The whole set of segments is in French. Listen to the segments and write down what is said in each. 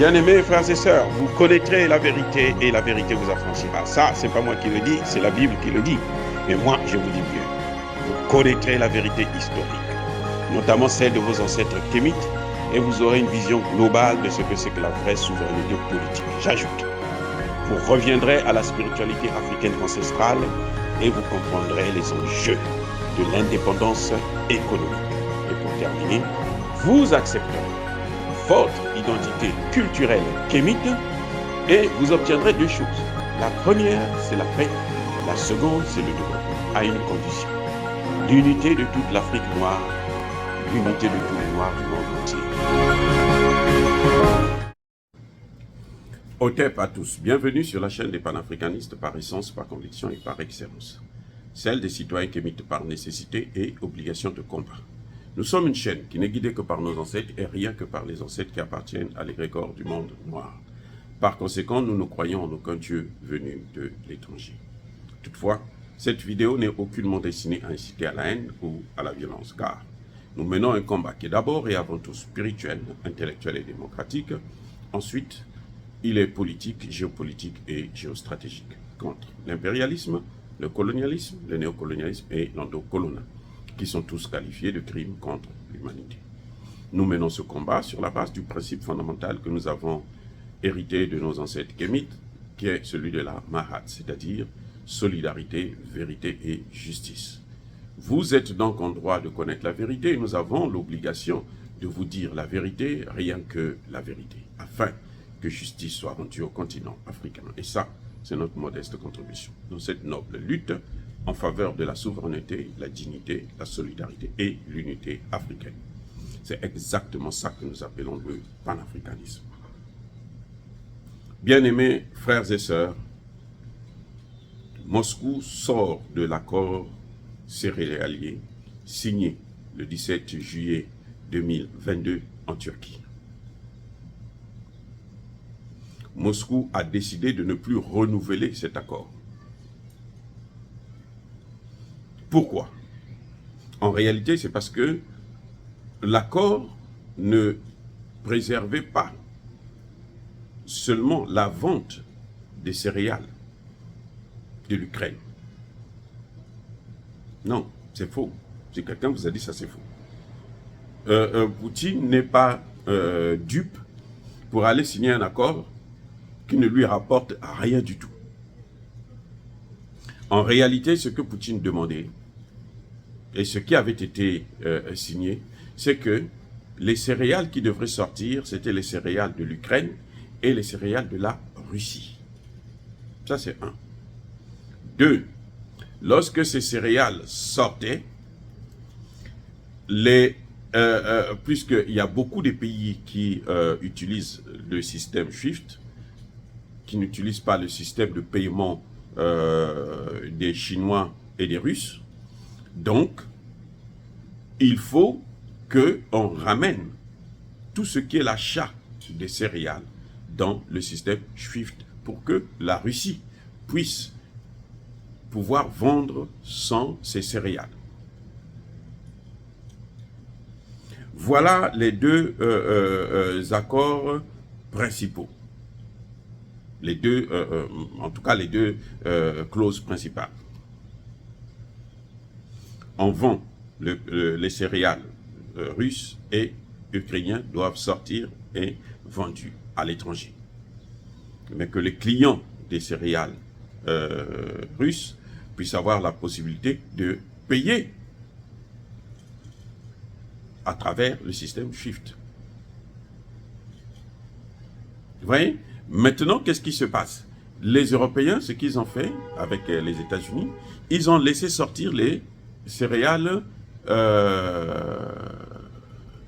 Bien-aimés frères et sœurs, vous connaîtrez la vérité et la vérité vous affranchira. Ça, c'est pas moi qui le dis, c'est la Bible qui le dit. Mais moi, je vous dis mieux. Vous connaîtrez la vérité historique, notamment celle de vos ancêtres kémites, et vous aurez une vision globale de ce que c'est que la vraie souveraineté politique. J'ajoute, vous reviendrez à la spiritualité africaine ancestrale et vous comprendrez les enjeux de l'indépendance économique. Et pour terminer, vous accepterez votre identité culturelle kémite et vous obtiendrez deux choses. La première, c'est la paix. La seconde, c'est le développement, à une condition. L'unité de toute l'Afrique noire, l'unité de tous les Noirs du monde entier. Otep à tous, bienvenue sur la chaîne des panafricanistes par essence, par conviction et par excellence. Celle des citoyens kémites par nécessité et obligation de combat. Nous sommes une chaîne qui n'est guidée que par nos ancêtres et rien que par les ancêtres qui appartiennent à l'égrégore du monde noir. Par conséquent, nous ne croyons en aucun Dieu venu de l'étranger. Toutefois, cette vidéo n'est aucunement destinée à inciter à la haine ou à la violence, car nous menons un combat qui est d'abord et avant tout spirituel, intellectuel et démocratique. Ensuite, il est politique, géopolitique et géostratégique, contre l'impérialisme, le colonialisme, le néocolonialisme et l'endocolonialisme, qui sont tous qualifiés de crimes contre l'humanité. Nous menons ce combat sur la base du principe fondamental que nous avons hérité de nos ancêtres kémites, qui est celui de la Mahat, c'est-à-dire solidarité, vérité et justice. Vous êtes donc en droit de connaître la vérité et nous avons l'obligation de vous dire la vérité, rien que la vérité, afin que justice soit rendue au continent africain. Et ça, c'est notre modeste contribution dans cette noble lutte en faveur de la souveraineté, la dignité, la solidarité et l'unité africaine. C'est exactement ça que nous appelons le panafricanisme. Bien-aimés frères et sœurs, Moscou sort de l'accord céréalier signé le 17 juillet 2022 en Turquie. Moscou a décidé de ne plus renouveler cet accord. Pourquoi? En réalité, c'est parce que l'accord ne préservait pas seulement la vente des céréales de l'Ukraine. Non, c'est faux. Si quelqu'un vous a dit ça, c'est faux. Poutine n'est pas dupe pour aller signer un accord qui ne lui rapporte rien du tout. En réalité, ce que Poutine demandait, et ce qui avait été signé, c'est que les céréales qui devraient sortir, c'était les céréales de l'Ukraine et les céréales de la Russie. Ça, c'est un. Deux, lorsque ces céréales sortaient, puisqu'il y a beaucoup de pays qui utilisent le système SWIFT, qui n'utilisent pas le système de paiement des Chinois et des Russes, donc, il faut qu'on ramène tout ce qui est l'achat des céréales dans le système SWIFT pour que la Russie puisse pouvoir vendre sans ces céréales. Voilà les deux accords principaux. Les deux, en tout cas les deux clauses principales. On vend les céréales russes et ukrainiens doivent sortir et vendus à l'étranger. Mais que les clients des céréales russes puissent avoir la possibilité de payer à travers le système SWIFT. Vous voyez? Maintenant, qu'est-ce qui se passe? Les Européens, ce qu'ils ont fait avec les États-Unis, ils ont laissé sortir les céréales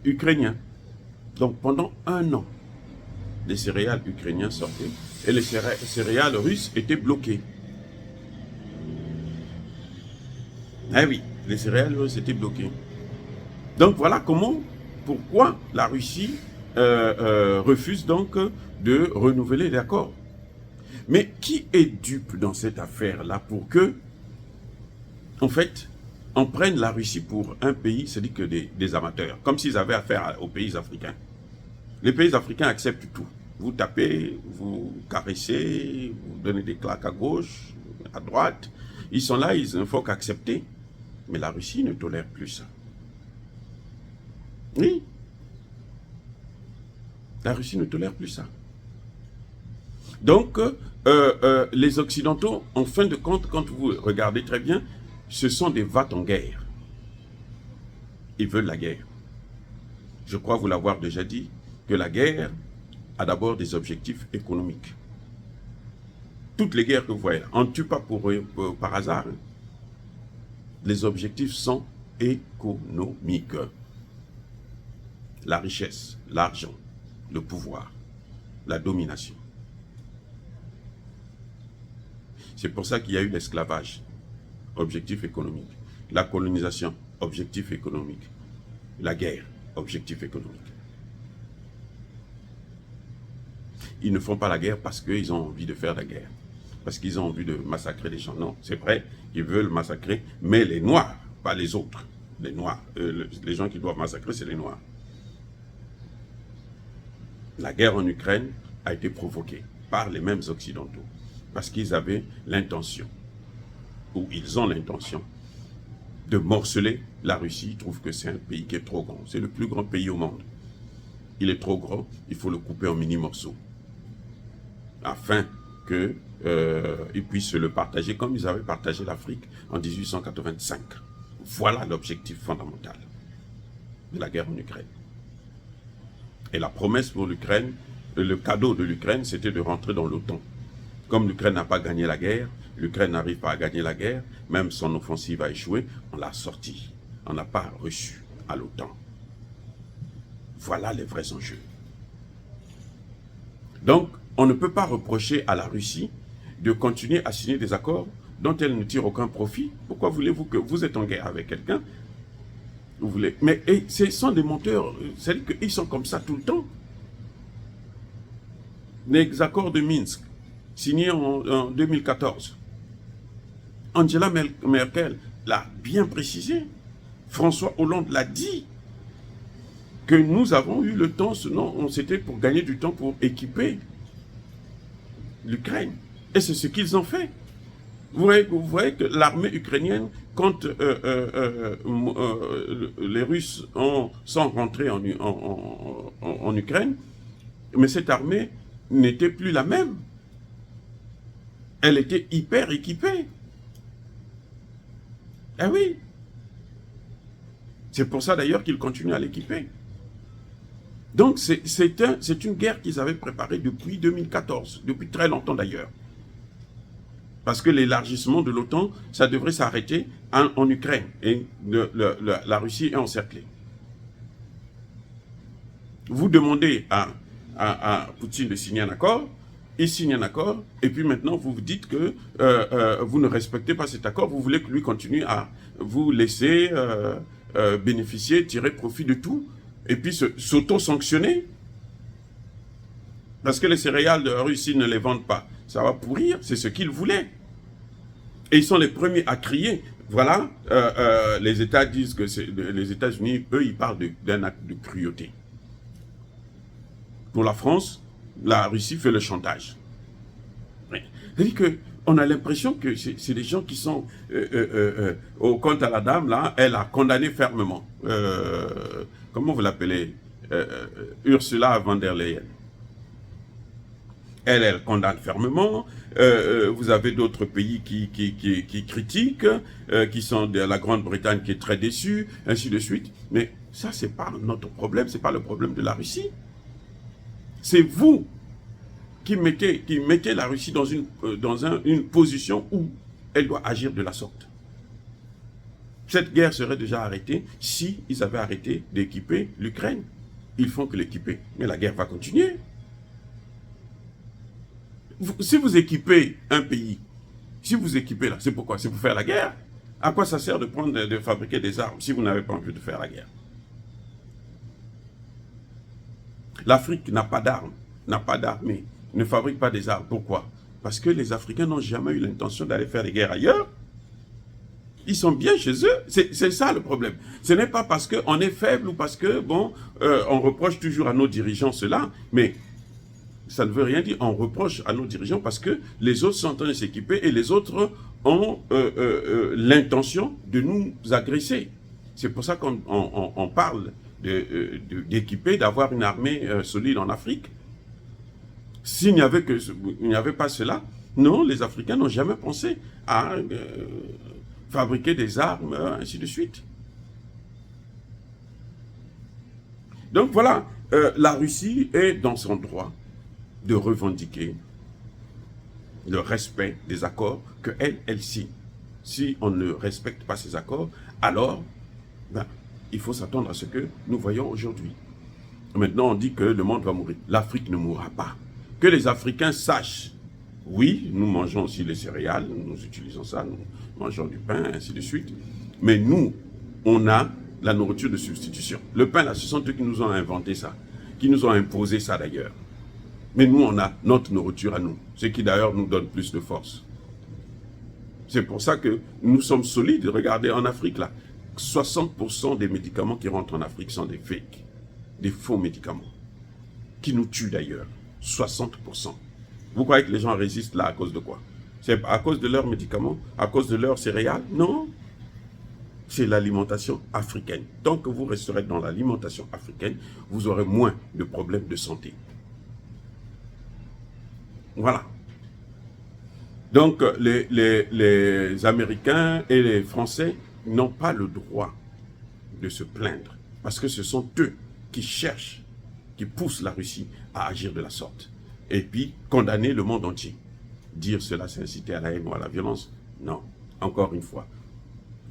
ukrainiens. Donc pendant un an, les céréales ukrainiens sortaient et les céréales russes étaient bloquées. Ah oui, les céréales russes étaient bloquées. Donc voilà pourquoi la Russie refuse donc de renouveler l'accord. Mais qui est dupe dans cette affaire-là pour que, en fait, on prenne la Russie pour un pays, c'est-à-dire que des amateurs, comme s'ils avaient affaire aux pays africains. Les pays africains acceptent tout. vous tapez, vous caressez, vous donnez des claques à gauche, à droite. Ils sont là, il ne faut qu'accepter. Mais la Russie ne tolère plus ça. Oui. La Russie ne tolère plus ça. Donc, les Occidentaux, en fin de compte, quand vous regardez très bien, ce sont des vats en guerre. Ils veulent la guerre. Je crois vous l'avoir déjà dit, que la guerre a d'abord des objectifs économiques. Toutes les guerres que vous voyez, on ne tue pas par hasard. Les objectifs sont économiques. La richesse, l'argent, le pouvoir, la domination. C'est pour ça qu'il y a eu l'esclavage, objectif économique. La colonisation, objectif économique. La guerre, objectif économique. Ils ne font pas la guerre parce qu'ils ont envie de faire la guerre. Parce qu'ils ont envie de massacrer les gens. Non, c'est vrai, ils veulent massacrer, mais les Noirs, pas les autres. Les Noirs, les gens qui doivent massacrer, c'est les Noirs. La guerre en Ukraine a été provoquée par les mêmes Occidentaux. Parce qu'ils avaient l'intention, ou ils ont l'intention, de morceler la Russie. Ils trouvent que c'est un pays qui est trop grand. C'est le plus grand pays au monde. Il est trop grand, il faut le couper en mini-morceaux. Afin qu'ils puissent le partager comme ils avaient partagé l'Afrique en 1885. Voilà l'objectif fondamental de la guerre en Ukraine. Et la promesse pour l'Ukraine, le cadeau de l'Ukraine, c'était de rentrer dans l'OTAN. Comme l'Ukraine n'a pas gagné la guerre, l'Ukraine n'arrive pas à gagner la guerre, même son offensive a échoué, on l'a sorti. On n'a pas reçu à l'OTAN. Voilà les vrais enjeux. Donc, on ne peut pas reprocher à la Russie de continuer à signer des accords dont elle ne tire aucun profit. Pourquoi voulez-vous que vous êtes en guerre avec quelqu'un? Vous voulez... Mais ce sont des menteurs, c'est-à-dire qu'ils sont comme ça tout le temps. Les accords de Minsk, signés en 2014. Angela Merkel l'a bien précisé. François Hollande l'a dit. Que nous avons eu le temps, sinon c'était pour gagner du temps pour équiper l'Ukraine. Et c'est ce qu'ils ont fait. Vous voyez que l'armée ukrainienne, quand les Russes sont rentrés en Ukraine, mais cette armée n'était plus la même. Elle était hyper équipée. Eh oui. C'est pour ça d'ailleurs qu'ils continuent à l'équiper. Donc c'est une guerre qu'ils avaient préparée depuis 2014, depuis très longtemps d'ailleurs. Parce que l'élargissement de l'OTAN, ça devrait s'arrêter en Ukraine. Et la Russie est encerclée. Vous demandez à Poutine de signer un accord, il signe un accord, et puis maintenant vous vous dites que vous ne respectez pas cet accord, vous voulez que lui continue à vous laisser bénéficier, tirer profit de tout, et puis s'auto-sanctionner. Parce que les céréales de Russie ne les vendent pas. Ça va pourrir, c'est ce qu'ils voulaient. Et ils sont les premiers à crier. Voilà, les États disent que les États-Unis, eux, ils parlent d'un acte de cruauté. Pour la France, la Russie fait le chantage. C'est-à-dire qu'on a l'impression que c'est des gens qui sont au compte à la dame, là, elle a condamné fermement. Comment vous l'appelez? Ursula von der Leyen. Elle condamne fermement. Vous avez d'autres pays qui critiquent, qui sont de la Grande-Bretagne qui est très déçue, ainsi de suite. Mais ça, c'est pas notre problème, c'est pas le problème de la Russie. C'est vous qui mettez la Russie dans une position où elle doit agir de la sorte. Cette guerre serait déjà arrêtée si ils avaient arrêté d'équiper l'Ukraine. Ils font que l'équiper, mais la guerre va continuer. Si vous équipez un pays, si vous équipez là, c'est pourquoi? C'est pour faire la guerre. À quoi ça sert de fabriquer des armes si vous n'avez pas envie de faire la guerre? L'Afrique n'a pas d'armes, n'a pas d'armée, ne fabrique pas des armes. Pourquoi? Parce que les Africains n'ont jamais eu l'intention d'aller faire des guerres ailleurs. Ils sont bien chez eux. C'est ça le problème. Ce n'est pas parce qu'on est faible ou parce que, bon, on reproche toujours à nos dirigeants cela, mais ça ne veut rien dire. On reproche à nos dirigeants parce que les autres sont en train de s'équiper et les autres ont l'intention de nous agresser. C'est pour ça qu'on parle d'équiper, d'avoir une armée solide en Afrique. S'il n'y avait pas cela, non, les Africains n'ont jamais pensé à fabriquer des armes, ainsi de suite. Donc voilà, la Russie est dans son droit de revendiquer le respect des accords qu'elle signe. Si on ne respecte pas ces accords, alors il faut s'attendre à ce que nous voyons aujourd'hui. Maintenant, on dit que le monde va mourir. L'Afrique ne mourra pas. Que les Africains sachent, oui, nous mangeons aussi les céréales, nous utilisons ça, nous mangeons du pain, ainsi de suite. Mais nous, on a la nourriture de substitution. Le pain, là, ce sont eux qui nous ont inventé ça, qui nous ont imposé ça d'ailleurs. Mais nous, on a notre nourriture à nous, ce qui d'ailleurs nous donne plus de force. C'est pour ça que nous sommes solides. Regardez, en Afrique, là, 60% des médicaments qui rentrent en Afrique sont des fakes, des faux médicaments, qui nous tuent d'ailleurs. 60%. Vous croyez que les gens résistent là à cause de quoi? C'est à cause de leurs médicaments, à cause de leurs céréales? Non. C'est l'alimentation africaine. Tant que vous resterez dans l'alimentation africaine, vous aurez moins de problèmes de santé. Voilà. Donc, les Américains et les Français n'ont pas le droit de se plaindre. Parce que ce sont eux qui cherchent, qui poussent la Russie à agir de la sorte. Et puis, condamner le monde entier. Dire cela, c'est inciter à la haine ou à la violence? Non. Encore une fois.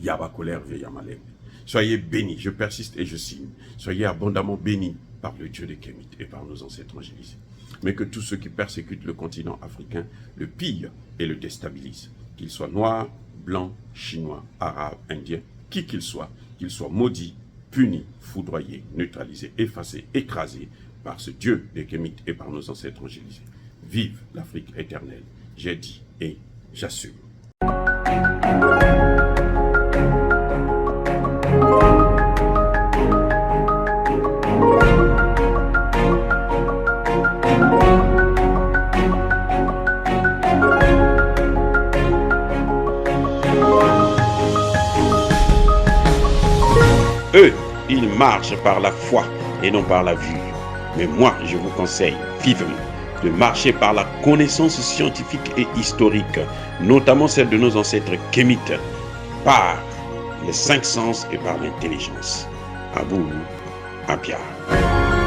Yaba colère, Yamalem. Soyez bénis, je persiste et je signe. Soyez abondamment bénis par le Dieu des Kémites et par nos ancêtres angélisés. Mais que tous ceux qui persécutent le continent africain le pillent et le déstabilisent. Qu'ils soient noirs, blancs, chinois, arabes, indiens, qui qu'ils soient maudits, punis, foudroyés, neutralisés, effacés, écrasés par ce Dieu des Kémites et par nos ancêtres angélisés. Vive l'Afrique éternelle. J'ai dit et j'assume. Eux, ils marchent par la foi et non par la vue. Mais moi, je vous conseille vivement de marcher par la connaissance scientifique et historique, notamment celle de nos ancêtres kémites, par les 5 sens et par l'intelligence. À vous, à Pierre.